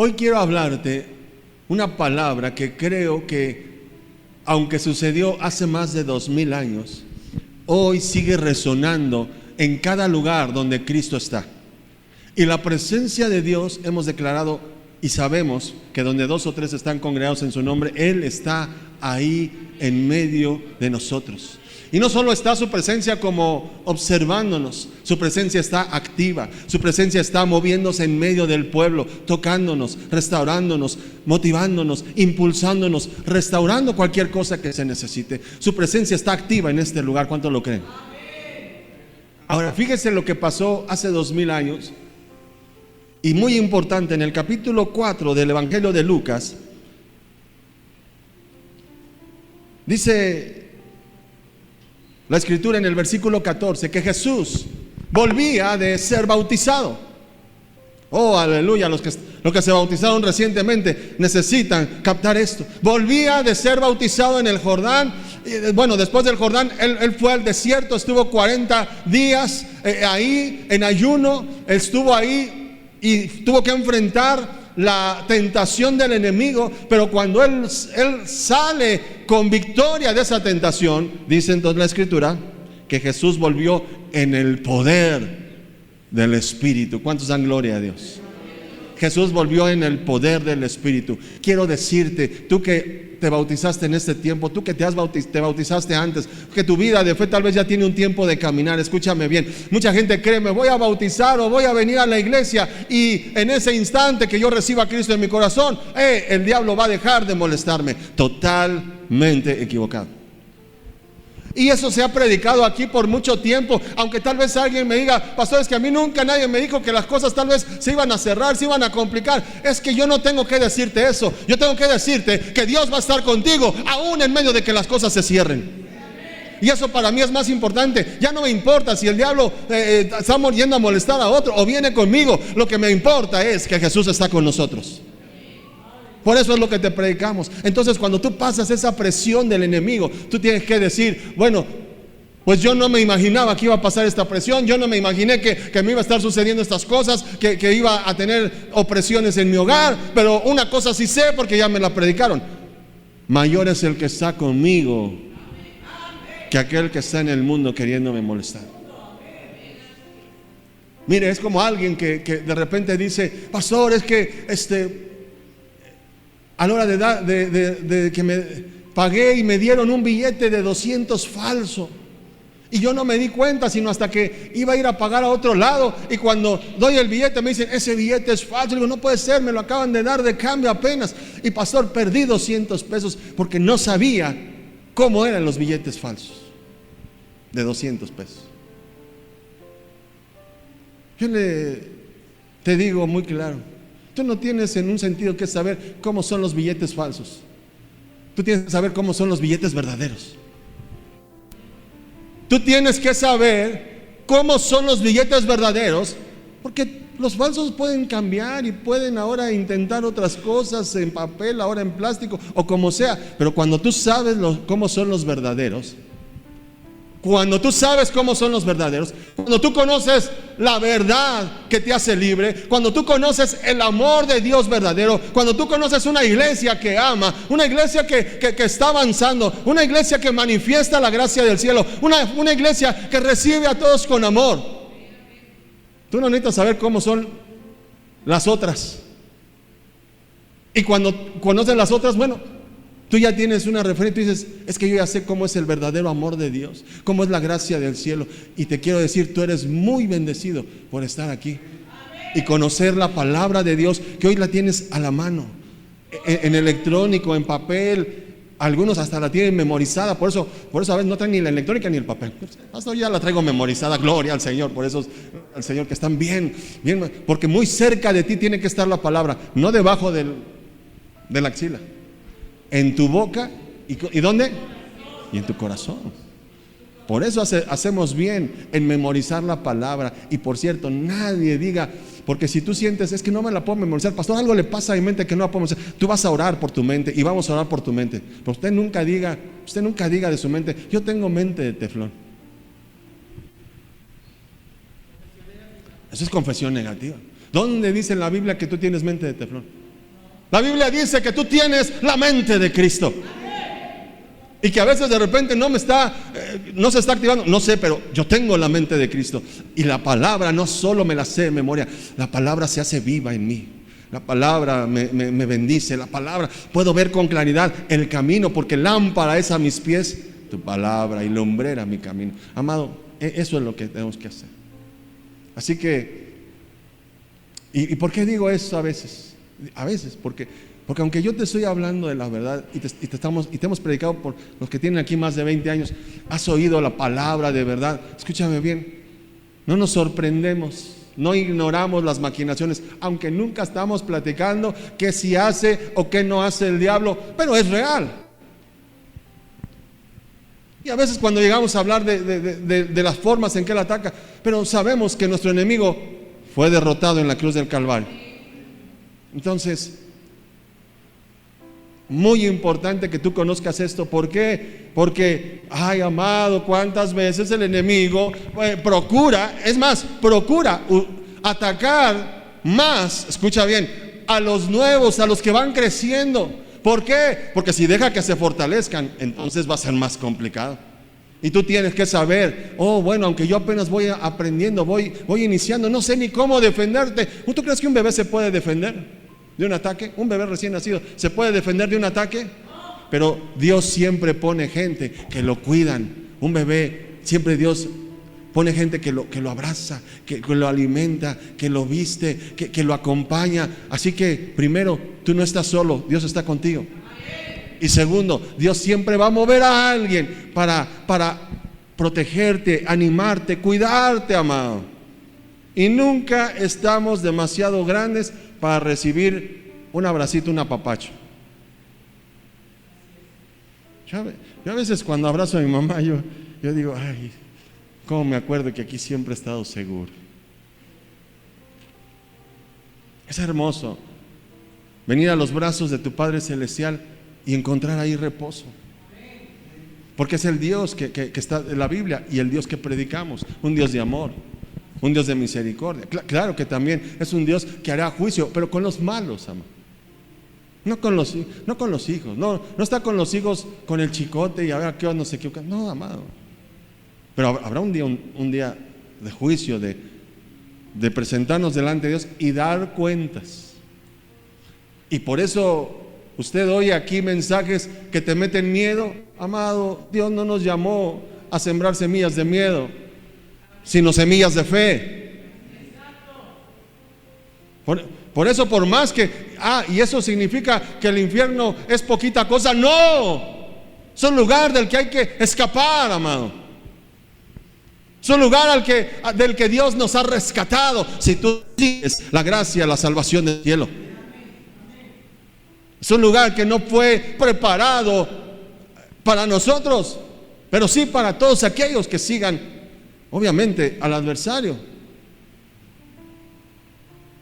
Hoy quiero hablarte una palabra que creo que, aunque sucedió hace más de 2000 años, hoy sigue resonando en cada lugar donde Cristo está. Y la presencia de Dios, hemos declarado y sabemos que donde 2 o 3 están congregados en su nombre, Él está ahí en medio de nosotros. Y no solo está su presencia como observándonos, su presencia está activa, su presencia está moviéndose en medio del pueblo, tocándonos, restaurándonos, motivándonos, impulsándonos, restaurando cualquier cosa que se necesite. Su presencia está activa en este lugar. ¿Cuántos lo creen? Ahora, fíjense lo que pasó hace 2000 años. Y muy importante, en el capítulo 4 del Evangelio de Lucas, dice la Escritura en el versículo 14 que Jesús volvía de ser bautizado. Oh, aleluya, los que se bautizaron recientemente necesitan captar esto. Volvía de ser bautizado en el Jordán. Bueno, después del Jordán, él fue al desierto, estuvo 40 días ahí en ayuno, estuvo ahí y tuvo que enfrentar la tentación del enemigo, pero cuando él sale con victoria de esa tentación, dice entonces la Escritura que Jesús volvió en el poder del Espíritu. ¿Cuántos dan gloria a Dios? Jesús volvió en el poder del Espíritu. Quiero decirte, tú que te bautizaste en este tiempo, tú que te bautizaste antes, que tu vida de fe tal vez ya tiene un tiempo de caminar. Escúchame bien, mucha gente cree, me voy a bautizar o voy a venir a la iglesia y en ese instante que yo reciba a Cristo en mi corazón, el diablo va a dejar de molestarme. Totalmente equivocado. Y eso se ha predicado aquí por mucho tiempo, aunque tal vez alguien me diga, pastor, es que a mí nunca nadie me dijo que las cosas tal vez se iban a cerrar, se iban a complicar. Es que yo no tengo que decirte eso, yo tengo que decirte que Dios va a estar contigo aún en medio de que las cosas se cierren. Y eso para mí es más importante. Ya no me importa si el diablo está yendo a molestar a otro o viene conmigo. Lo que me importa es que Jesús está con nosotros. Por eso es lo que te predicamos. Entonces, cuando tú pasas esa presión del enemigo, tú tienes que decir, bueno, pues yo no me imaginaba que iba a pasar esta presión. Yo no me imaginé que me iba a estar sucediendo estas cosas, que iba a tener opresiones en mi hogar. Pero una cosa sí sé, porque ya me la predicaron: mayor es el que está conmigo que aquel que está en el mundo queriéndome molestar. Mire, es como alguien que de repente dice, pastor, es que a la hora de que me pagué y me dieron un billete de 200 falso, y yo no me di cuenta sino hasta que iba a ir a pagar a otro lado, y cuando doy el billete me dicen, ese billete es falso. Digo, no puede ser, me lo acaban de dar de cambio apenas. Y pastor, perdí 200 pesos porque no sabía cómo eran los billetes falsos de 200 pesos. Yo te digo muy claro, tú no tienes en un sentido que saber cómo son los billetes falsos. Tú tienes que saber cómo son los billetes verdaderos. Tú tienes que saber cómo son los billetes verdaderos, porque los falsos pueden cambiar y pueden ahora intentar otras cosas en papel, ahora en plástico o como sea. Pero cuando tú sabes cómo son los verdaderos, cuando tú sabes cómo son los verdaderos, cuando tú conoces la verdad que te hace libre, cuando tú conoces el amor de Dios verdadero, cuando tú conoces una iglesia que ama, una iglesia que está avanzando, una iglesia que manifiesta la gracia del cielo, una iglesia que recibe a todos con amor, tú no necesitas saber cómo son las otras. Y cuando conoces las otras, bueno, tú ya tienes una referencia y dices, es que yo ya sé cómo es el verdadero amor de Dios, cómo es la gracia del cielo. Y te quiero decir, tú eres muy bendecido por estar aquí y conocer la palabra de Dios, que hoy la tienes a la mano, en electrónico, en papel. Algunos hasta la tienen memorizada, por eso a veces no traen ni la electrónica ni el papel. Hasta ya la traigo memorizada, gloria al Señor, por eso al Señor, que están bien, porque muy cerca de ti tiene que estar la palabra, no debajo de la axila. En tu boca, ¿y dónde? Y en tu corazón. Por eso hacemos bien en memorizar la palabra. Y por cierto, nadie diga, porque si tú sientes, es que no me la puedo memorizar, pastor, algo le pasa a mi mente que no la puedo memorizar. Tú vas a orar por tu mente y vamos a orar por tu mente. Pero usted nunca diga de su mente, yo tengo mente de teflón. Eso es confesión negativa. ¿Dónde dice en la Biblia que tú tienes mente de teflón? La Biblia dice que tú tienes la mente de Cristo. Y que a veces de repente no se está activando. No sé, pero yo tengo la mente de Cristo. Y la palabra no solo me la sé de memoria, la palabra se hace viva en mí. La palabra me bendice. La palabra, puedo ver con claridad el camino, porque lámpara es a mis pies tu palabra y lumbrera mi camino. Amado, eso es lo que tenemos que hacer. Así que, ¿y por qué digo eso a veces? A veces, porque aunque yo te estoy hablando de la verdad y te hemos predicado por los que tienen aquí más de 20 años, has oído la palabra de verdad. Escúchame bien, no nos sorprendemos, no ignoramos las maquinaciones, aunque nunca estamos platicando qué si hace o qué no hace el diablo, pero es real. Y a veces cuando llegamos a hablar de las formas en que él ataca, pero sabemos que nuestro enemigo fue derrotado en la cruz del Calvario. Entonces, muy importante que tú conozcas esto. ¿Por qué? Porque, ay, amado, cuántas veces el enemigo procura atacar más, escucha bien, a los nuevos, a los que van creciendo. ¿Por qué? Porque si deja que se fortalezcan, entonces va a ser más complicado. Y tú tienes que saber, bueno, aunque yo apenas voy aprendiendo, voy iniciando, no sé ni cómo defenderte. ¿Tú crees que un bebé se puede defender de un ataque? ¿Un bebé recién nacido se puede defender de un ataque? Pero Dios siempre pone gente que lo cuidan. Un bebé, siempre Dios pone gente que lo abraza, que lo alimenta, que lo viste, que lo acompaña. Así que primero, tú no estás solo, Dios está contigo. Y segundo, Dios siempre va a mover a alguien para protegerte, animarte, cuidarte, amado. Y nunca estamos demasiado grandes para recibir un abracito, un apapacho. Yo a veces cuando abrazo a mi mamá, yo digo, ay, cómo me acuerdo que aquí siempre he estado seguro. Es hermoso venir a los brazos de tu Padre Celestial y encontrar ahí reposo. Porque es el Dios que está en la Biblia y el Dios que predicamos, un Dios de amor, un Dios de misericordia. Claro que también es un Dios que hará juicio, pero con los malos, amado. No con los hijos, no está con los hijos con el chicote y a ver qué no se equivocan. No, amado. Pero habrá un día de juicio, de presentarnos delante de Dios y dar cuentas. Y por eso usted oye aquí mensajes que te meten miedo. Amado, Dios no nos llamó a sembrar semillas de miedo, sino semillas de fe. Por eso, por más que, y eso significa que el infierno es poquita cosa. No, es un lugar del que hay que escapar, amado. Es un lugar del que Dios nos ha rescatado, si tú sigues la gracia, la salvación del cielo. Es un lugar que no fue preparado para nosotros, pero sí para todos aquellos que sigan, obviamente, al adversario.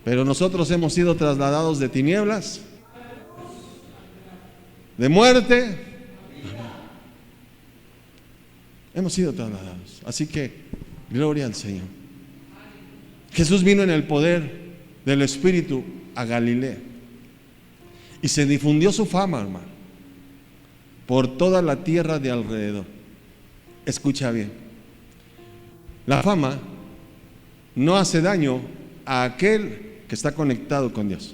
Pero nosotros hemos sido trasladados de tinieblas, de muerte. Hemos sido trasladados. Así que, gloria al Señor. Jesús vino en el poder del Espíritu a Galilea. Y se difundió su fama, hermano, por toda la tierra de alrededor. Escucha bien. La fama no hace daño a aquel que está conectado con Dios.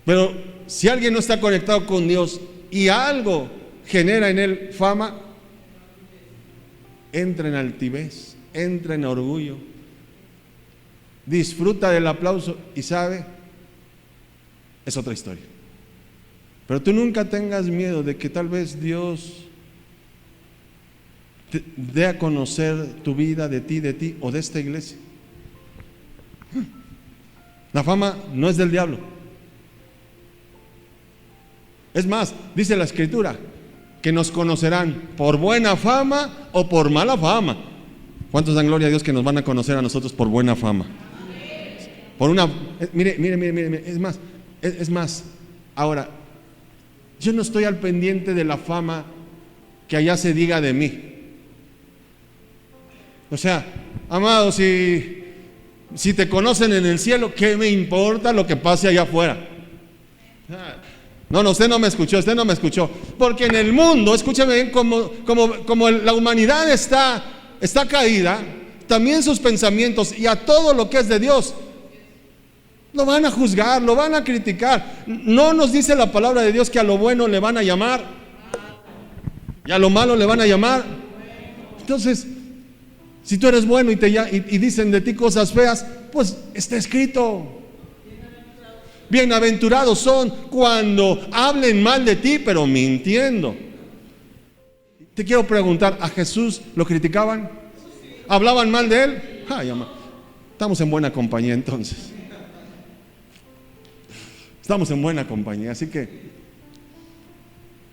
Pero si alguien no está conectado con Dios y algo genera en él fama, entra en altivez, entra en orgullo, disfruta del aplauso y sabe, es otra historia. Pero tú nunca tengas miedo de que tal vez Dios te dé a conocer tu vida de ti o de esta iglesia. La fama no es del diablo. Es más, dice la Escritura que nos conocerán por buena fama o por mala fama. ¿Cuántos dan gloria a Dios que nos van a conocer a nosotros por buena fama? Por una, mire, es más, ahora, yo no estoy al pendiente de la fama que allá se diga de mí. O sea, amado, si Si te conocen en el cielo, ¿qué me importa lo que pase allá afuera? No, usted no me escuchó. Porque en el mundo, escúcheme bien, como la humanidad está caída, también sus pensamientos y a todo lo que es de Dios lo van a juzgar, lo van a criticar. No nos dice la palabra de Dios que a lo bueno le van a llamar y a lo malo le van a llamar. Entonces, si tú eres bueno y dicen de ti cosas feas, pues está escrito. Bienaventurados son cuando hablen mal de ti, pero mintiendo. Te quiero preguntar, ¿a Jesús lo criticaban? ¿Hablaban mal de él? Estamos en buena compañía entonces. Estamos en buena compañía, así que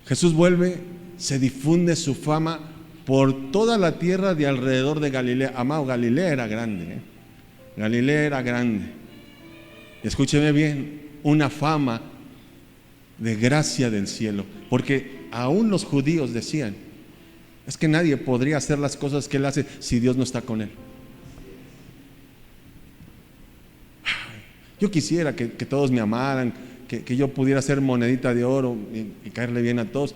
Jesús vuelve, se difunde su fama por toda la tierra de alrededor de Galilea. Amado, Galilea era grande, Galilea era grande. Escúcheme bien, una fama de gracia del cielo, porque aún los judíos decían, es que nadie podría hacer las cosas que él hace si Dios no está con él. Yo quisiera que todos me amaran, que yo pudiera ser monedita de oro y caerle bien a todos,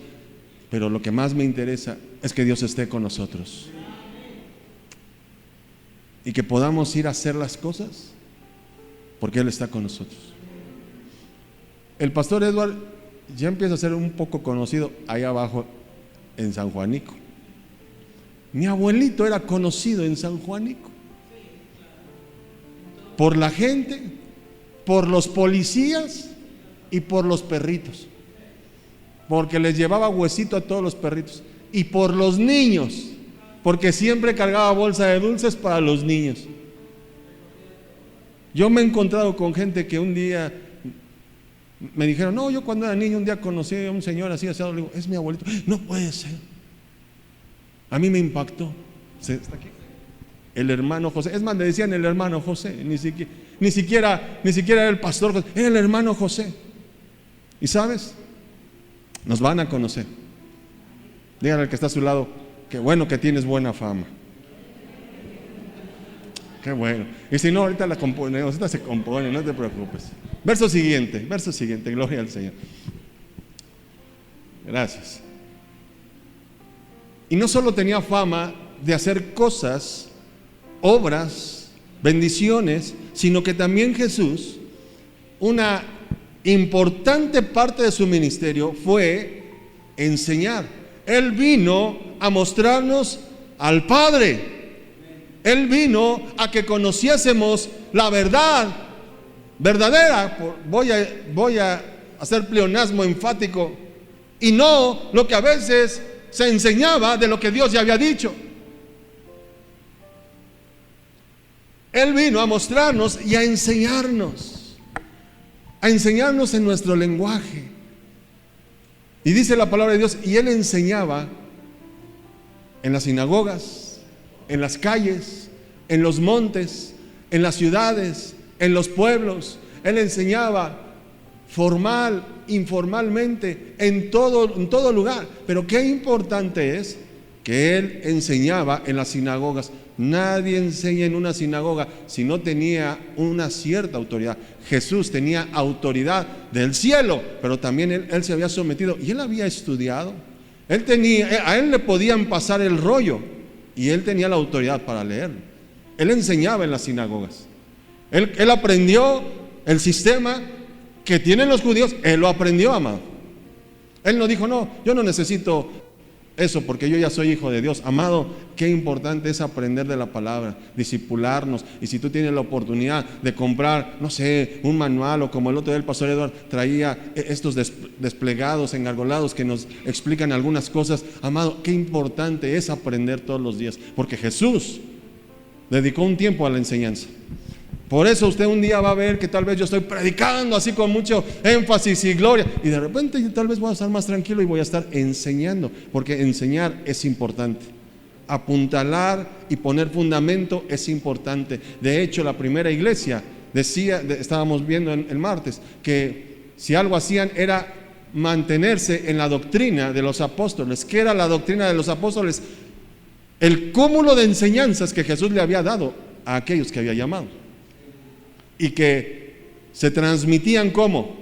pero lo que más me interesa es que Dios esté con nosotros y que podamos ir a hacer las cosas porque Él está con nosotros. El pastor Edward ya empieza a ser un poco conocido allá abajo en San Juanico. Mi abuelito era conocido en San Juanico por la gente, por los policías y por los perritos, porque les llevaba huesito a todos los perritos, y por los niños, porque siempre cargaba bolsa de dulces para los niños. Yo me he encontrado con gente que un día me dijeron, no, yo cuando era niño un día conocí a un señor así, le digo, es mi abuelito. No puede ser. A mí me impactó. ¿Está aquí? El hermano José. Es más, le decían el hermano José, ni siquiera era el pastor José, era el hermano José. ¿Y sabes? Nos van a conocer. Díganle al que está a su lado, qué bueno que tienes buena fama. Qué bueno. Y si no, ahorita se compone, no te preocupes. Verso siguiente, gloria al Señor. Gracias. Y no solo tenía fama de hacer cosas, obras, bendiciones, sino que también Jesús, una importante parte de su ministerio fue enseñar. Él vino a mostrarnos al Padre. Él vino a que conociésemos la verdad verdadera. Voy a hacer pleonasmo enfático, y no lo que a veces se enseñaba de lo que Dios ya había dicho. Él vino a mostrarnos y a enseñarnos en nuestro lenguaje. Y dice la palabra de Dios, y Él enseñaba en las sinagogas, en las calles, en los montes, en las ciudades, en los pueblos. Él enseñaba formal, informalmente, en todo lugar. Pero qué importante es que Él enseñaba en las sinagogas. Nadie enseña en una sinagoga si no tenía una cierta autoridad. Jesús tenía autoridad del cielo, pero también él se había sometido y Él había estudiado. A Él le podían pasar el rollo y Él tenía la autoridad para leerlo. Él enseñaba en las sinagogas. Él aprendió el sistema que tienen los judíos. Él lo aprendió, amado. Él no dijo, no, yo no necesito eso porque yo ya soy hijo de Dios. Amado, qué importante es aprender de la palabra, discipularnos. Y si tú tienes la oportunidad de comprar, no sé, un manual, o como el otro día el pastor Eduardo traía estos desplegados, engargolados que nos explican algunas cosas. Amado, qué importante es aprender todos los días, porque Jesús dedicó un tiempo a la enseñanza. Por eso usted un día va a ver que tal vez yo estoy predicando así con mucho énfasis y gloria, y de repente tal vez voy a estar más tranquilo y voy a estar enseñando, porque enseñar es importante. Apuntalar y poner fundamento es importante. De hecho, la primera iglesia decía, estábamos viendo el martes, que si algo hacían era mantenerse en la doctrina de los apóstoles. ¿Qué era la doctrina de los apóstoles? El cúmulo de enseñanzas que Jesús le había dado a aquellos que había llamado. y que se transmitían ¿cómo?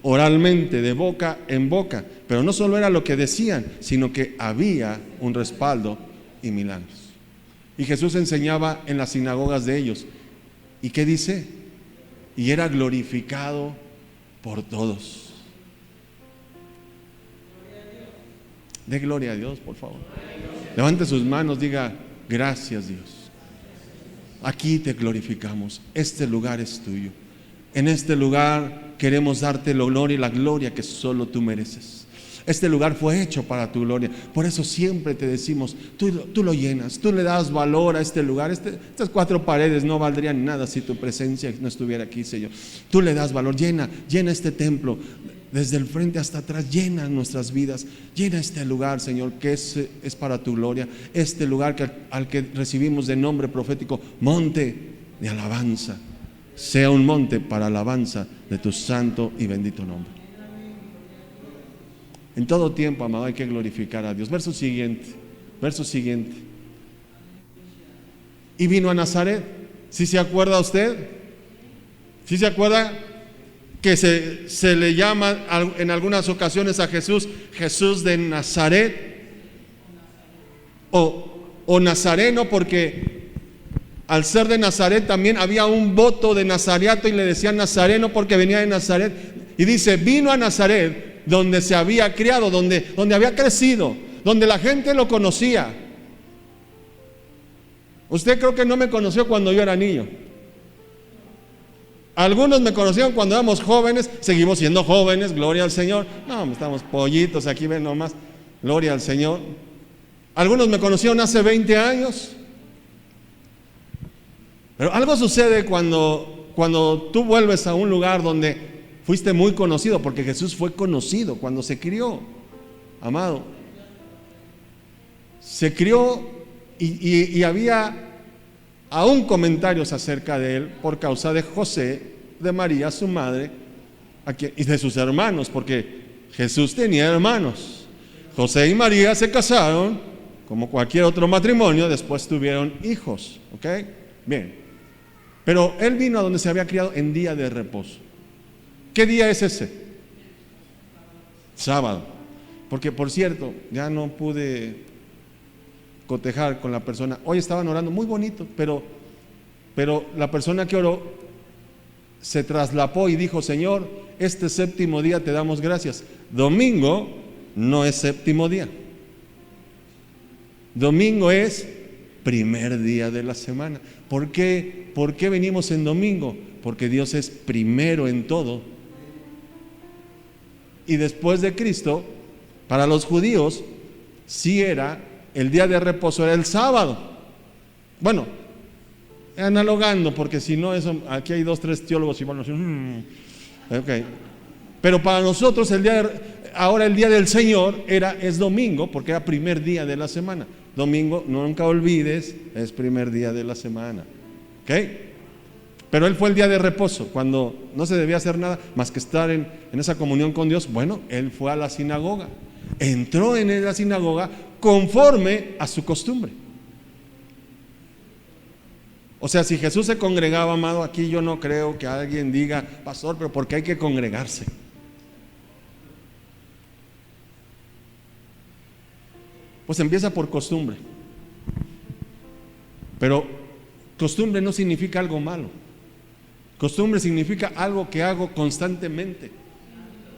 Oralmente, de boca en boca. Pero no solo era lo que decían, sino que había un respaldo y milagros. Y Jesús enseñaba en las sinagogas de ellos. ¿Y qué dice? Y era glorificado por todos. Dé gloria a Dios, por favor. Levante sus manos, diga: gracias, Dios. Aquí te glorificamos. Este lugar es tuyo. En este lugar queremos darte la gloria que solo tú mereces. Este lugar fue hecho para tu gloria. Por eso siempre te decimos, tú lo llenas, tú le das valor a este lugar. Estas 4 paredes no valdrían nada si tu presencia no estuviera aquí, Señor. Tú le das valor, llena este templo. Desde el frente hasta atrás, llena nuestras vidas, llena este lugar, Señor, que es para tu gloria. Este lugar al que recibimos de nombre profético, monte de alabanza, sea un monte para alabanza de tu santo y bendito nombre. En todo tiempo, amado, hay que glorificar a Dios. Verso siguiente. Y vino a Nazaret. ¿Sí se acuerda usted? ¿Sí se acuerda que se le llama en algunas ocasiones a Jesús, Jesús de Nazaret? O nazareno, porque al ser de Nazaret también había un voto de nazareato y le decían nazareno porque venía de Nazaret. Y dice, vino a Nazaret, donde se había criado, donde había crecido, donde la gente lo conocía. Usted creo que no me conoció cuando yo era niño. Algunos me conocieron cuando éramos jóvenes, seguimos siendo jóvenes, gloria al Señor. No, estamos pollitos aquí, ven nomás, gloria al Señor. Algunos me conocieron hace 20 años. Pero algo sucede cuando tú vuelves a un lugar donde fuiste muy conocido, porque Jesús fue conocido cuando se crió, amado. Se crió y había aún comentarios acerca de él por causa de José, de María, su madre, y de sus hermanos, porque Jesús tenía hermanos. José y María se casaron, como cualquier otro matrimonio, después tuvieron hijos, ¿ok? Bien. Pero él vino a donde se había criado en día de reposo. ¿Qué día es ese? Sábado. Porque, por cierto, ya no pude cotejar con la persona. Hoy estaban orando muy bonito, pero la persona que oró se traslapó y dijo, Señor, este séptimo día te damos gracias. Domingo no es séptimo día. Domingo es primer día de la semana. ¿Por qué venimos en domingo? Porque Dios es primero en todo. Y después de Cristo, para los judíos, sí era el día de reposo, era el sábado. Bueno, analogando, porque si no, eso, aquí hay 2, 3 teólogos y van a decir, okay. Pero para nosotros ahora el día del Señor es domingo, porque era primer día de la semana. Domingo, nunca olvides, es primer día de la semana. ¿Ok? Pero él fue el día de reposo, cuando no se debía hacer nada más que estar en esa comunión con Dios. Bueno, él fue a la sinagoga, entró en la sinagoga conforme a su costumbre. O sea, si Jesús se congregaba, amado, aquí yo no creo que alguien diga, pastor, pero ¿por qué hay que congregarse? Pues empieza por costumbre. Pero costumbre no significa algo malo. Costumbre significa algo que hago constantemente,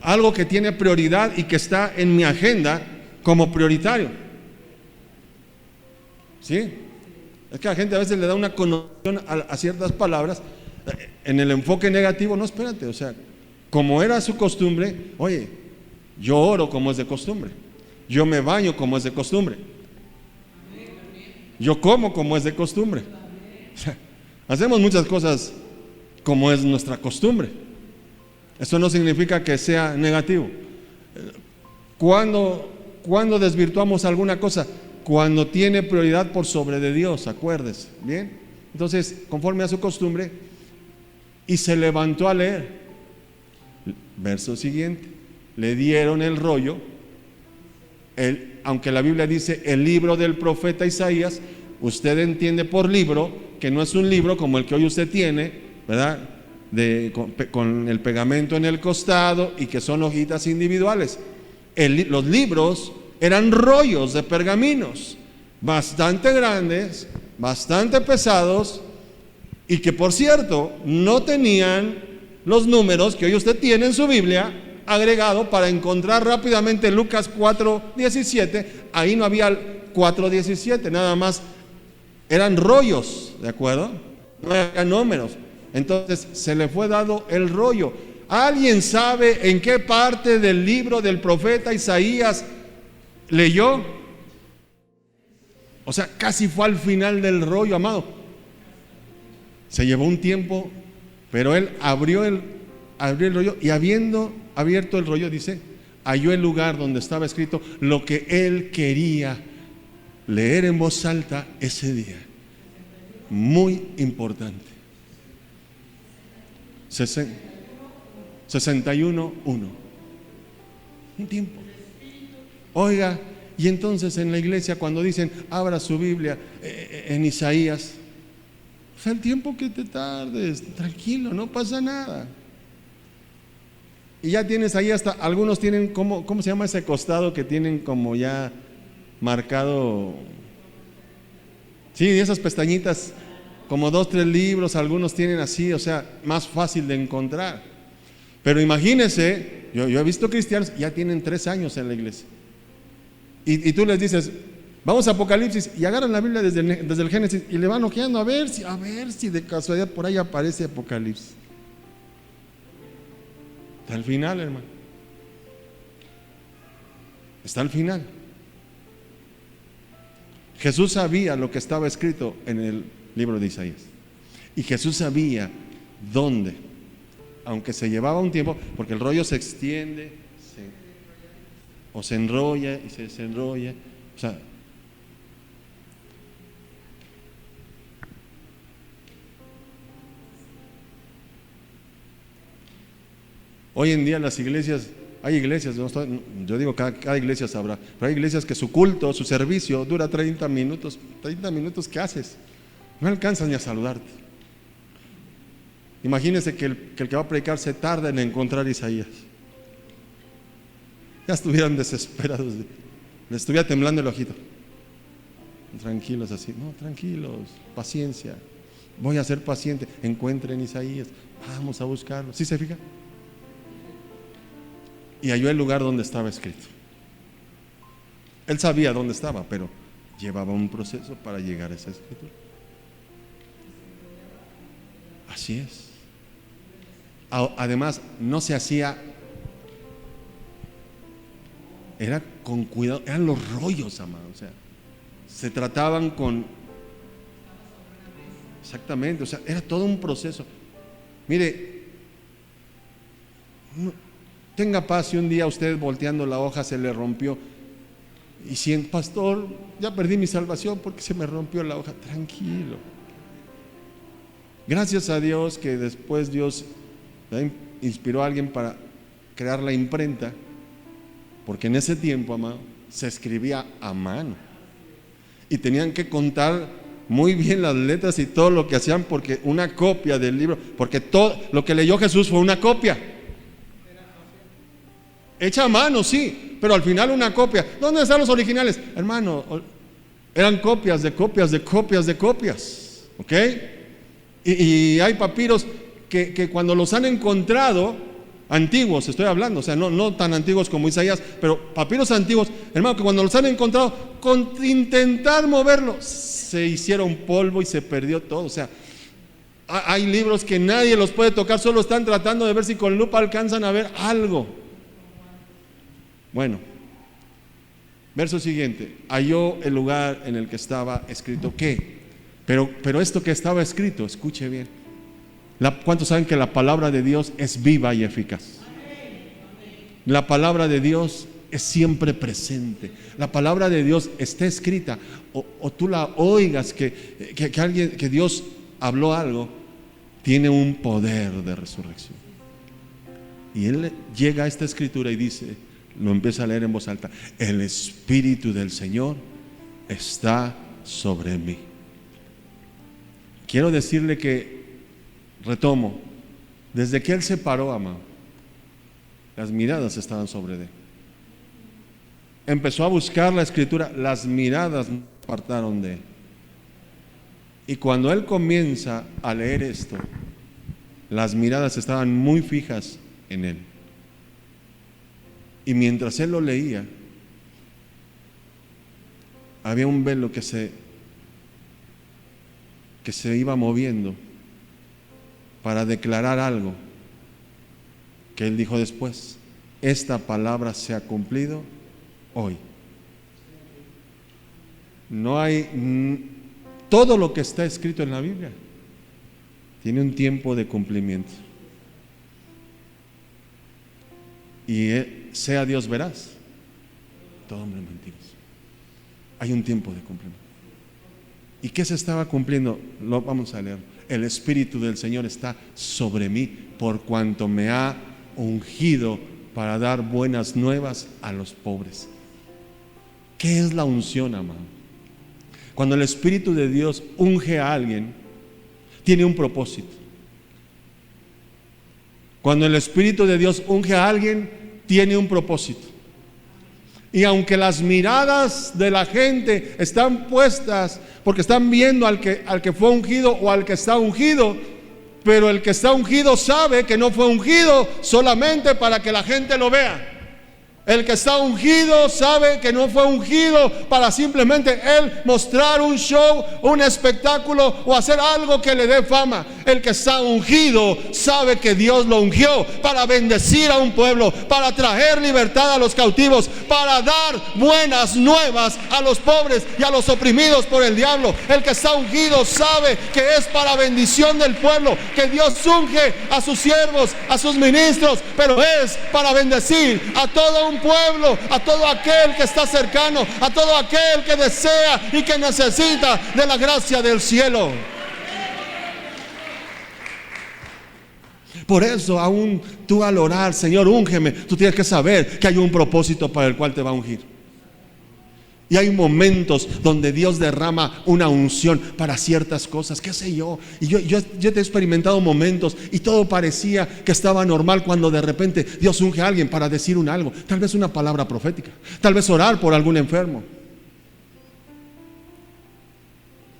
algo que tiene prioridad y que está en mi agenda como prioritario. ¿Sí? Es que la gente a veces le da una connotación a ciertas palabras en el enfoque negativo. No, espérate, o sea, como era su costumbre, oye, yo oro como es de costumbre, yo me baño como es de costumbre, yo como como es de costumbre. O sea, hacemos muchas cosas como es nuestra costumbre. Eso no significa que sea negativo. ¿Cuándo desvirtuamos alguna cosa? Cuando tiene prioridad por sobre de Dios, acuérdese, ¿bien? Entonces, conforme a su costumbre, y se levantó a leer. Verso siguiente, le dieron el rollo, aunque la Biblia dice el libro del profeta Isaías, usted entiende por libro que no es un libro como el que hoy usted tiene, ¿verdad? Con el pegamento en el costado y que son hojitas individuales. Los libros eran rollos de pergaminos, bastante grandes, bastante pesados, y que por cierto no tenían los números que hoy usted tiene en su Biblia agregado para encontrar rápidamente Lucas 4:17. Ahí no había 4:17, nada más eran rollos, ¿de acuerdo? No eran números. Entonces se le fue dado el rollo. ¿Alguien sabe en qué parte del libro del profeta Isaías leyó? O sea, casi fue al final del rollo, amado. Se llevó un tiempo, pero él abrió el rollo, y habiendo abierto el rollo, dice, halló el lugar donde estaba escrito lo que él quería leer en voz alta ese día. Muy importante. 61:1. Un tiempo. Oiga, y entonces en la iglesia cuando dicen abra su Biblia en Isaías, o sea, el tiempo que te tardes, tranquilo, no pasa nada. Y ya tienes ahí hasta, algunos tienen, ¿cómo se llama ese costado que tienen como ya marcado? Sí, esas pestañitas, como 2, 3 libros, algunos tienen así, o sea, más fácil de encontrar. Pero imagínense, yo he visto cristianos, ya tienen 3 años en la iglesia. Y tú les dices, vamos a Apocalipsis, y agarran la Biblia desde el Génesis y le van ojeando a ver si de casualidad por ahí aparece Apocalipsis. Está al final, hermano. Está al final. Jesús sabía lo que estaba escrito en el libro de Isaías. Y Jesús sabía dónde, aunque se llevaba un tiempo, porque el rollo se extiende, o se enrolla y se desenrolla. O sea, hoy en día las iglesias, hay iglesias, yo digo cada iglesia sabrá, pero hay iglesias que su culto, su servicio dura 30 minutos. 30 minutos, ¿qué haces? No alcanzas ni a saludarte. Imagínense que el que va a predicar se tarda en encontrar Isaías. Ya estuvieran desesperados, les estuviera temblando el ojito. Tranquilos así, no, tranquilos, paciencia. Voy a ser paciente. Encuentren Isaías, vamos a buscarlo. ¿Sí se fija? Y halló el lugar donde estaba escrito. Él sabía dónde estaba, pero llevaba un proceso para llegar a esa escritura. Así es. Además, no se hacía, era con cuidado, eran los rollos, amado. O sea, se trataban con, exactamente, o sea, era todo un proceso. Mire, tenga paz si un día usted volteando la hoja se le rompió y siente, pastor, ya perdí mi salvación porque se me rompió la hoja. Tranquilo. Gracias a Dios que después Dios inspiró a alguien para crear la imprenta, porque en ese tiempo, amado, se escribía a mano y tenían que contar muy bien las letras y todo lo que hacían, porque una copia del libro, porque todo lo que leyó Jesús fue una copia hecha a mano, sí, pero al final una copia. ¿Dónde están los originales? Hermano, eran copias de copias de copias de copias, ¿ok? Y hay papiros que cuando los han encontrado, antiguos estoy hablando, o sea, no tan antiguos como Isaías, pero papiros antiguos, hermano, que cuando los han encontrado, con intentar moverlos, se hicieron polvo y se perdió todo. O sea, hay libros que nadie los puede tocar, solo están tratando de ver si con lupa alcanzan a ver algo. Bueno, verso siguiente, halló el lugar en el que estaba escrito ¿qué? Pero esto que estaba escrito, escuche bien, ¿cuántos saben que la palabra de Dios es viva y eficaz? La palabra de Dios es siempre presente. La palabra de Dios está escrita, o tú la oigas que alguien, que Dios habló algo, tiene un poder de resurrección. Y él llega a esta escritura y dice, lo empieza a leer en voz alta: el Espíritu del Señor está sobre mí. Quiero decirle que Retomo, desde que él se paró, amado, las miradas estaban sobre él. Empezó a buscar la escritura, las miradas no apartaron de él. Y cuando él comienza a leer esto, las miradas estaban muy fijas en él. Y mientras él lo leía, había un velo que se iba moviendo para declarar algo que él dijo después: esta palabra se ha cumplido hoy. No hay todo lo que está escrito en la Biblia tiene un tiempo de cumplimiento. Y sea Dios veraz, todo hombre mentiroso. Hay un tiempo de cumplimiento. ¿Y qué se estaba cumpliendo? Lo vamos a leer. El Espíritu del Señor está sobre mí, por cuanto me ha ungido para dar buenas nuevas a los pobres. ¿Qué es la unción, amado? Cuando el Espíritu de Dios unge a alguien, tiene un propósito. Cuando el Espíritu de Dios unge a alguien, tiene un propósito. Y aunque las miradas de la gente están puestas, porque están viendo al que fue ungido o al que está ungido, pero el que está ungido sabe que no fue ungido solamente para que la gente lo vea. El que está ungido sabe que no fue ungido para simplemente él mostrar un show, un espectáculo o hacer algo que le dé fama. El que está ungido sabe que Dios lo ungió para bendecir a un pueblo, para traer libertad a los cautivos, para dar buenas nuevas a los pobres y a los oprimidos por el diablo. El que está ungido sabe que es para bendición del pueblo, que Dios unge a sus siervos, a sus ministros, pero es para bendecir a todo un pueblo, a todo aquel que está cercano, a todo aquel que desea y que necesita de la gracia del cielo. Por eso, aún tú al orar, Señor, úngeme, tú tienes que saber que hay un propósito para el cual te va a ungir. Y hay momentos donde Dios derrama una unción para ciertas cosas, qué sé yo. Y yo te he experimentado momentos y todo parecía que estaba normal, cuando de repente Dios unge a alguien para decir algo, tal vez una palabra profética, tal vez orar por algún enfermo.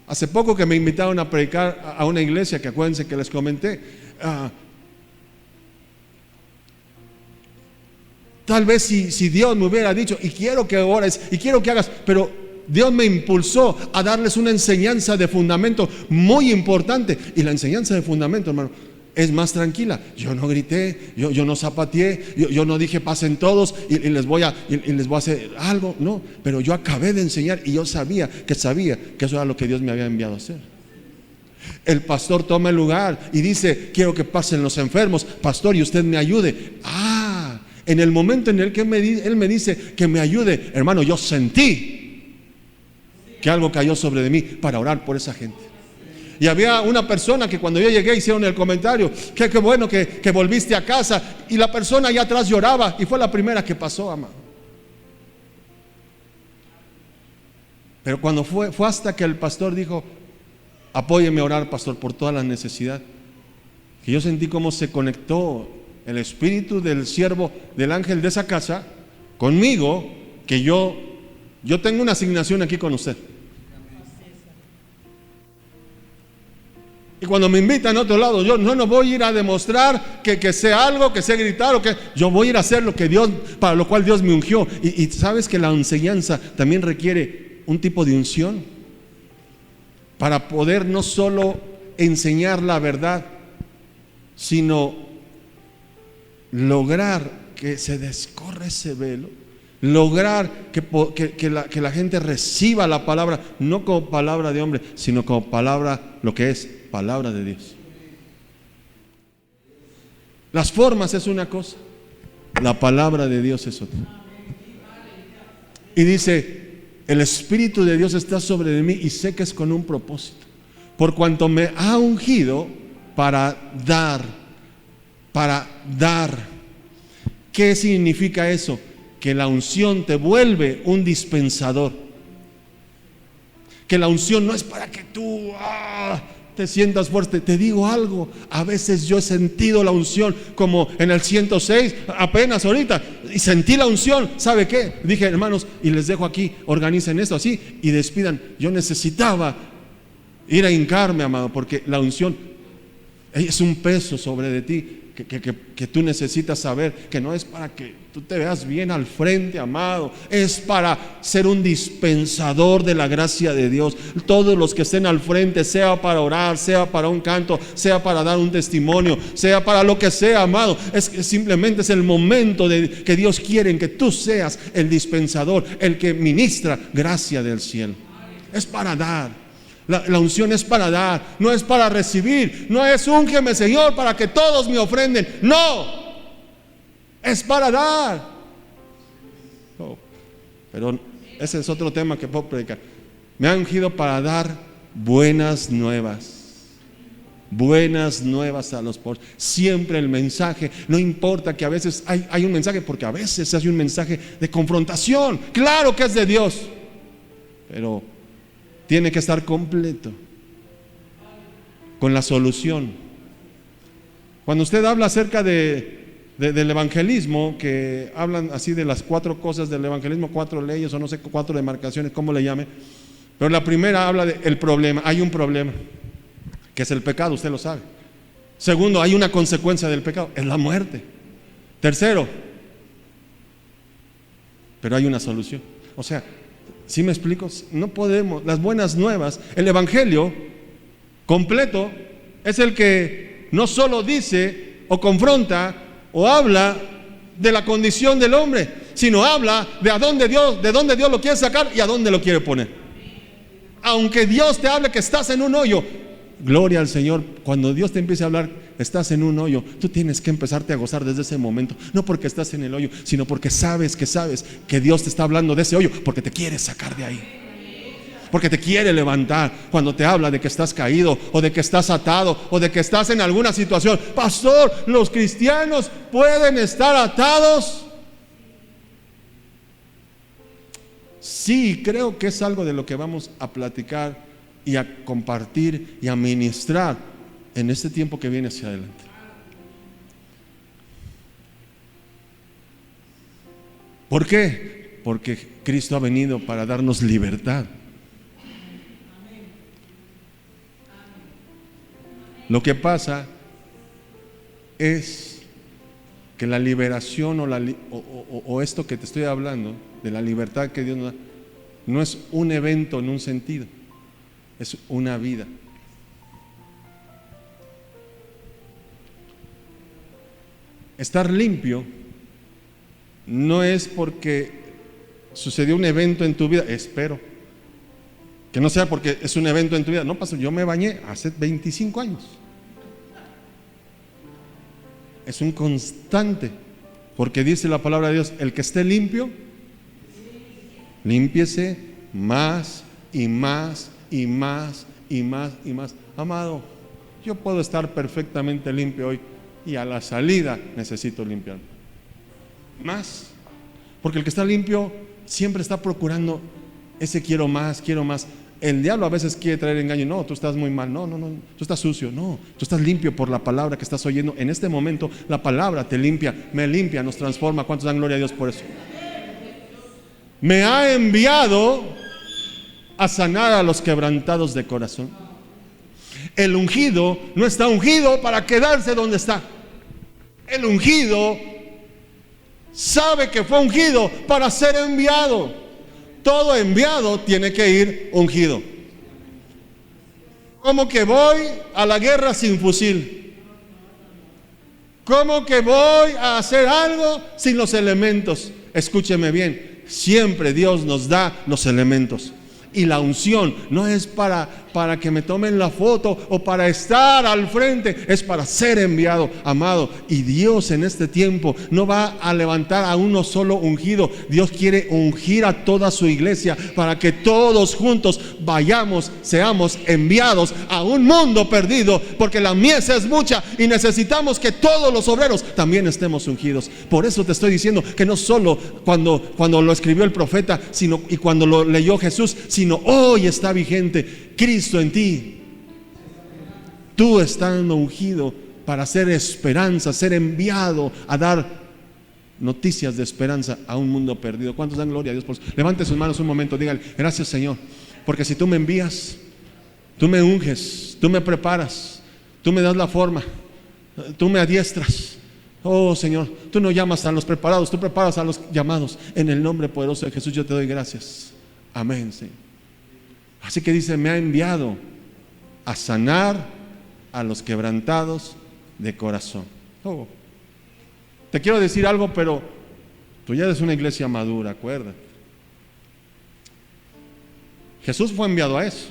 Hace poco que me invitaron a predicar a una iglesia, que acuérdense que les comenté, tal vez si Dios me hubiera dicho, y quiero que ores, y quiero que hagas, pero Dios me impulsó a darles una enseñanza de fundamento muy importante. Y la enseñanza de fundamento, hermano, es más tranquila. Yo no grité, yo no zapateé, yo no dije pasen todos y les voy a hacer algo, no. Pero yo acabé de enseñar y yo sabía que eso era lo que Dios me había enviado a hacer. El pastor toma el lugar y dice, quiero que pasen los enfermos, pastor, y usted me ayude. En el momento en el que él me dice que me ayude, hermano, yo sentí que algo cayó sobre de mí para orar por esa gente. Y había una persona que cuando yo llegué hicieron el comentario, qué bueno que volviste a casa, y la persona allá atrás lloraba, y fue la primera que pasó, amado. Pero cuando fue hasta que el pastor dijo, apóyeme a orar, pastor, por toda la necesidad, que yo sentí cómo se conectó el espíritu del siervo, del ángel de esa casa, conmigo, que yo tengo una asignación aquí con usted. Y cuando me invitan a otro lado, yo no voy a ir a demostrar que sé algo, que sé gritar, o que yo voy a ir a hacer para lo cual Dios me ungió. Y sabes que la enseñanza también requiere un tipo de unción para poder no solo enseñar la verdad, sino lograr que se descorra ese velo, lograr que la gente reciba la palabra, no como palabra de hombre, sino como palabra, lo que es palabra de Dios. Las formas es una cosa, la palabra de Dios es otra. Y dice, el Espíritu de Dios está sobre de mí y sé que es con un propósito, por cuanto me ha ungido para dar. ¿Qué significa eso? Que la unción te vuelve un dispensador. Que la unción no es para que tú te sientas fuerte. Te digo algo, a veces yo he sentido la unción, como en el 106, apenas ahorita, y sentí la unción. ¿Sabe qué? Dije, hermanos, y les dejo aquí, organicen esto así y despidan. Yo necesitaba ir a hincarme, amado, porque la unción es un peso sobre de ti que tú necesitas saber que no es para que tú te veas bien al frente, amado, es para ser un dispensador de la gracia de Dios. Todos los que estén al frente, sea para orar, sea para un canto, sea para dar un testimonio, sea para lo que sea, amado, simplemente es el momento de que Dios quiere que tú seas el dispensador, el que ministra gracia del cielo. Es para dar. La unción es para dar, no es para recibir. No es úngeme, Señor, para que todos me ofrenden. No, es para dar. Oh, pero ese es otro tema que puedo predicar. Me han ungido para dar buenas nuevas. Buenas nuevas a los pobres. Siempre el mensaje, no importa que a veces hay un mensaje, porque a veces hay un mensaje de confrontación. Claro que es de Dios, pero tiene que estar completo con la solución. Cuando usted habla acerca del evangelismo, que hablan así de las 4 cosas del evangelismo, 4 leyes o no sé, 4 demarcaciones, como le llame, pero la primera habla del problema. Hay un problema, que es el pecado, usted lo sabe. Segundo, hay una consecuencia del pecado, es la muerte. Tercero, pero hay una solución. O sea, ¿sí me explico? No podemos, las buenas nuevas, el evangelio completo es el que no solo dice o confronta o habla de la condición del hombre, sino habla de de dónde Dios lo quiere sacar y a dónde lo quiere poner. Aunque Dios te hable que estás en un hoyo, gloria al Señor, cuando Dios te empiece a hablar, estás en un hoyo, tú tienes que empezarte a gozar desde ese momento. No porque estás en el hoyo, sino porque sabes que Dios te está hablando de ese hoyo, porque te quiere sacar de ahí, porque te quiere levantar. Cuando te habla de que estás caído, o de que estás atado, o de que estás en alguna situación. Pastor, ¿los cristianos pueden estar atados? Sí, creo que es algo de lo que vamos a platicar y a compartir y a ministrar en este tiempo que viene hacia adelante. ¿Por qué? Porque Cristo ha venido para darnos libertad. Lo que pasa es que la liberación o esto que te estoy hablando, de la libertad que Dios nos da, no es un evento en un sentido, es una vida. Estar limpio no es porque sucedió un evento en tu vida, espero que no sea porque es un evento en tu vida. No pasó, yo me bañé hace 25 años. Es un constante, porque dice la palabra de Dios: el que esté limpio, límpiese más y más y más y más y más. Amado, yo puedo estar perfectamente limpio hoy y a la salida necesito limpiarme más, porque el que está limpio siempre está procurando ese quiero más, quiero más. El diablo a veces quiere traer engaño. No, tú estás muy mal, no, tú estás sucio. No, tú estás limpio por la palabra que estás oyendo. En este momento la palabra te limpia, me limpia, nos transforma. ¿Cuántos dan gloria a Dios por eso? Me ha enviado a sanar a los quebrantados de corazón. El ungido no está ungido para quedarse donde está. El ungido sabe que fue ungido para ser enviado. Todo enviado tiene que ir ungido. ¿Cómo que voy a la guerra sin fusil? ¿Cómo que voy a hacer algo sin los elementos? Escúcheme bien, siempre Dios nos da los elementos. Y la unción no es para que me tomen la foto o para estar al frente, es para ser enviado, amado. Y Dios en este tiempo no va a levantar a uno solo ungido. Dios quiere ungir a toda su iglesia para que todos juntos vayamos, seamos enviados a un mundo perdido, porque la mies es mucha y necesitamos que todos los obreros también estemos ungidos. Por eso te estoy diciendo que no solo cuando lo escribió el profeta, sino y cuando lo leyó Jesús, sino hoy está vigente. Cristo en ti. Tú estás ungido para ser esperanza, ser enviado a dar noticias de esperanza a un mundo perdido. ¿Cuántos dan gloria a Dios por eso? Levante sus manos un momento, dígale: gracias, Señor, porque si tú me envías, tú me unges, tú me preparas, tú me das la forma, tú me adiestras. Oh Señor, tú no llamas a los preparados, tú preparas a los llamados. En el nombre poderoso de Jesús yo te doy gracias. Amén, Señor. Así que dice: me ha enviado a sanar a los quebrantados de corazón. Oh, te quiero decir algo, pero tú ya eres una iglesia madura, acuérdate. Jesús fue enviado a eso,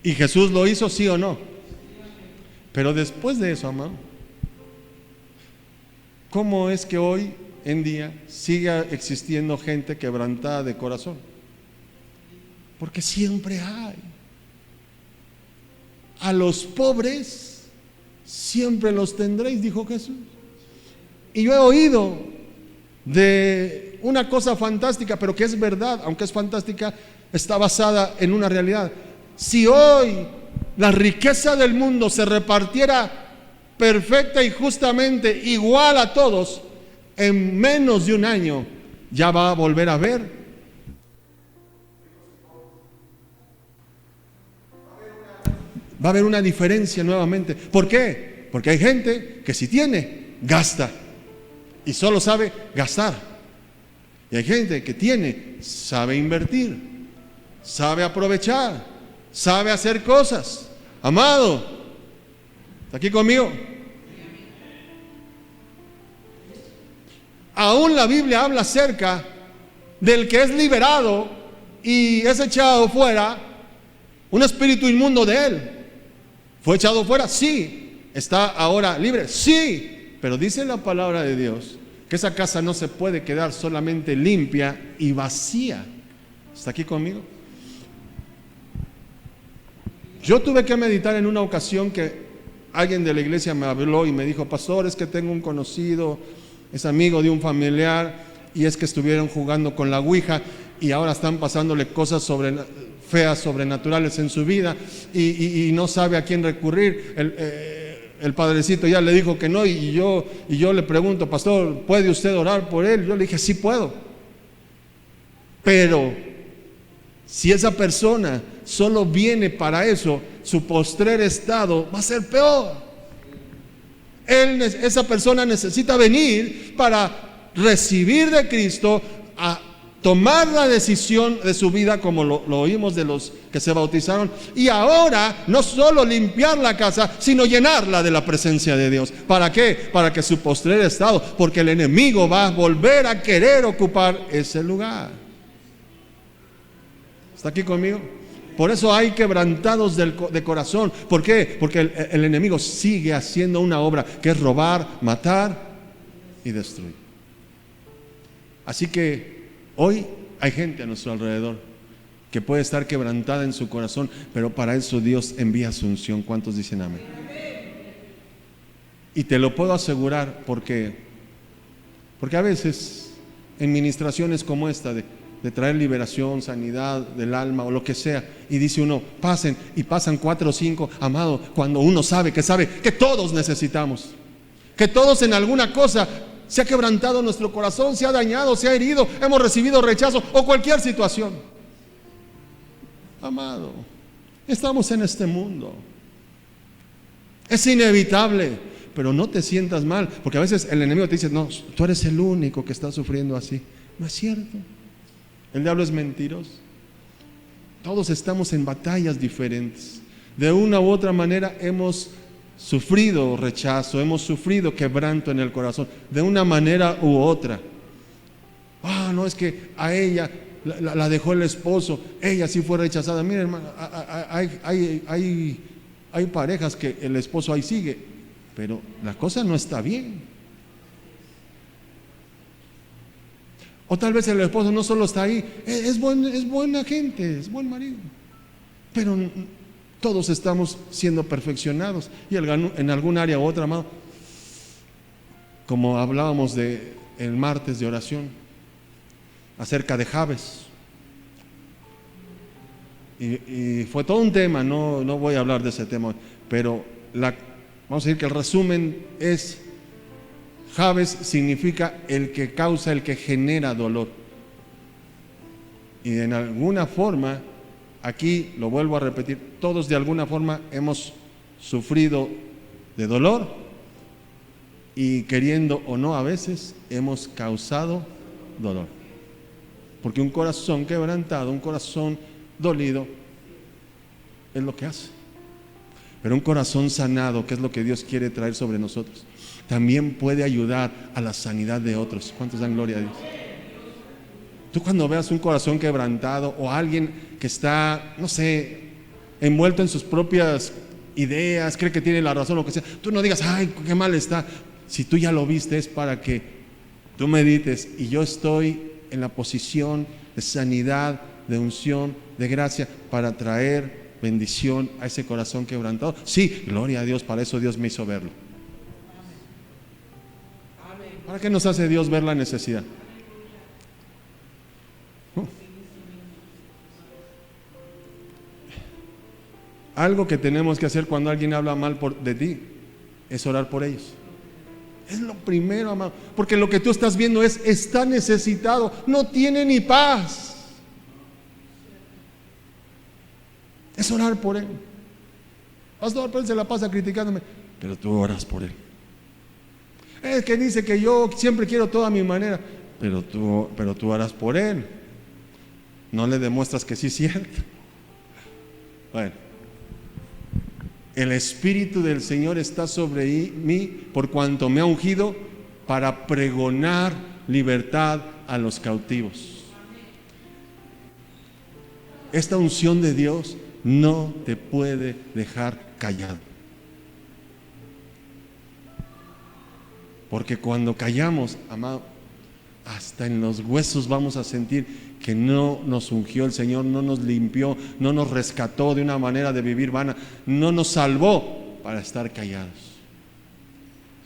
y Jesús lo hizo, sí o no. Pero después de eso, amado, ¿cómo es que hoy en día sigue existiendo gente quebrantada de corazón? Porque siempre hay. A los pobres siempre los tendréis, dijo Jesús. Y yo he oído de una cosa fantástica, pero que es verdad, aunque es fantástica, está basada en una realidad. Si hoy la riqueza del mundo se repartiera perfecta y justamente igual a todos, en menos de un año ya va a volver a haber una diferencia nuevamente. ¿Por qué? Porque hay gente que si tiene, gasta y solo sabe gastar, y hay gente que tiene, sabe invertir, sabe aprovechar, sabe hacer cosas. Amado, ¿está aquí conmigo? Aún la Biblia habla acerca del que es liberado y es echado fuera un espíritu inmundo de él. ¿Fue echado fuera? Sí. ¿Está ahora libre? Sí. Pero dice la palabra de Dios que esa casa no se puede quedar solamente limpia y vacía. ¿Está aquí conmigo? Yo tuve que meditar en una ocasión que alguien de la iglesia me habló y me dijo: pastor, es que tengo un conocido, es amigo de un familiar, y es que estuvieron jugando con la ouija y ahora están pasándole cosas feas, sobrenaturales en su vida, y no sabe a quién recurrir. El padrecito ya le dijo que no, y yo le pregunto: pastor, ¿puede usted orar por él? Yo le dije: sí puedo. Pero si esa persona solo viene para eso, su postrer estado va a ser peor. Esa persona necesita venir para recibir de Cristo, a tomar la decisión de su vida, como lo oímos de los que se bautizaron, y ahora no solo limpiar la casa, sino llenarla de la presencia de Dios. ¿Para qué? Para que su postrer estado, porque el enemigo va a volver a querer ocupar ese lugar. ¿Está aquí conmigo? Por eso hay quebrantados de corazón. ¿Por qué? Porque el enemigo sigue haciendo una obra que es robar, matar y destruir. Así que hoy hay gente a nuestro alrededor que puede estar quebrantada en su corazón, pero para eso Dios envía su unción. ¿Cuántos dicen amén? Y te lo puedo asegurar porque a veces en ministraciones como esta de traer liberación, sanidad del alma o lo que sea, y dice uno: pasen, y pasan 4 o 5, amado, cuando uno sabe que todos necesitamos, que todos en alguna cosa se ha quebrantado nuestro corazón, se ha dañado, se ha herido, hemos recibido rechazo o cualquier situación. Amado, estamos en este mundo, es inevitable, pero no te sientas mal, porque a veces el enemigo te dice: no, tú eres el único que está sufriendo así. No es cierto. El diablo es mentiroso. Todos estamos en batallas diferentes. De una u otra manera hemos sufrido rechazo, hemos sufrido quebranto en el corazón, de una manera u otra. No, es que a ella la dejó el esposo, ella sí fue rechazada. Miren, hermano, hay parejas que el esposo ahí sigue, pero la cosa no está bien. O tal vez el esposo no solo está ahí, es buena gente, es buen marido, pero todos estamos siendo perfeccionados, y en algún área u otra, amado, como hablábamos el martes de oración acerca de Jabes, y fue todo un tema. No voy a hablar de ese tema, pero vamos a decir que el resumen es, Jabes significa el que causa, el que genera dolor. Y en alguna forma, aquí lo vuelvo a repetir, todos de alguna forma hemos sufrido de dolor y queriendo o no a veces hemos causado dolor. Porque un corazón quebrantado, un corazón dolido, es lo que hace. Pero un corazón sanado, que es lo que Dios quiere traer sobre nosotros, también puede ayudar a la sanidad de otros. ¿Cuántos dan gloria a Dios? Tú cuando veas un corazón quebrantado o alguien que está, no sé, envuelto en sus propias ideas, cree que tiene la razón, lo que sea, tú no digas, ay, qué mal está. Si tú ya lo viste, es para que tú medites, y yo estoy en la posición de sanidad, de unción, de gracia, para traer bendición a ese corazón quebrantado. Sí, gloria a Dios, para eso Dios me hizo verlo. ¿Para qué nos hace Dios ver la necesidad? Algo que tenemos que hacer cuando alguien habla mal de ti es orar por ellos. Es lo primero, amado, porque lo que tú estás viendo está necesitado, no tiene ni paz. Es orar por él. Pastor, pero él se la pasa criticándome, pero tú oras por él. Es que dice que yo siempre quiero todo a mi manera, pero tú oras por él. No le demuestras que sí es cierto. Bueno, el Espíritu del Señor está sobre mí por cuanto me ha ungido para pregonar libertad a los cautivos. Esta unción de Dios no te puede dejar callado. Porque cuando callamos, amado, hasta en los huesos vamos a sentir que no nos ungió el Señor, no nos limpió, no nos rescató de una manera de vivir vana, no nos salvó para estar callados.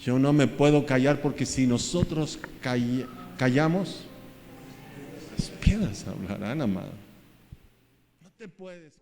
Yo no me puedo callar, porque si nosotros callamos, las piedras hablarán, amado. No te puedes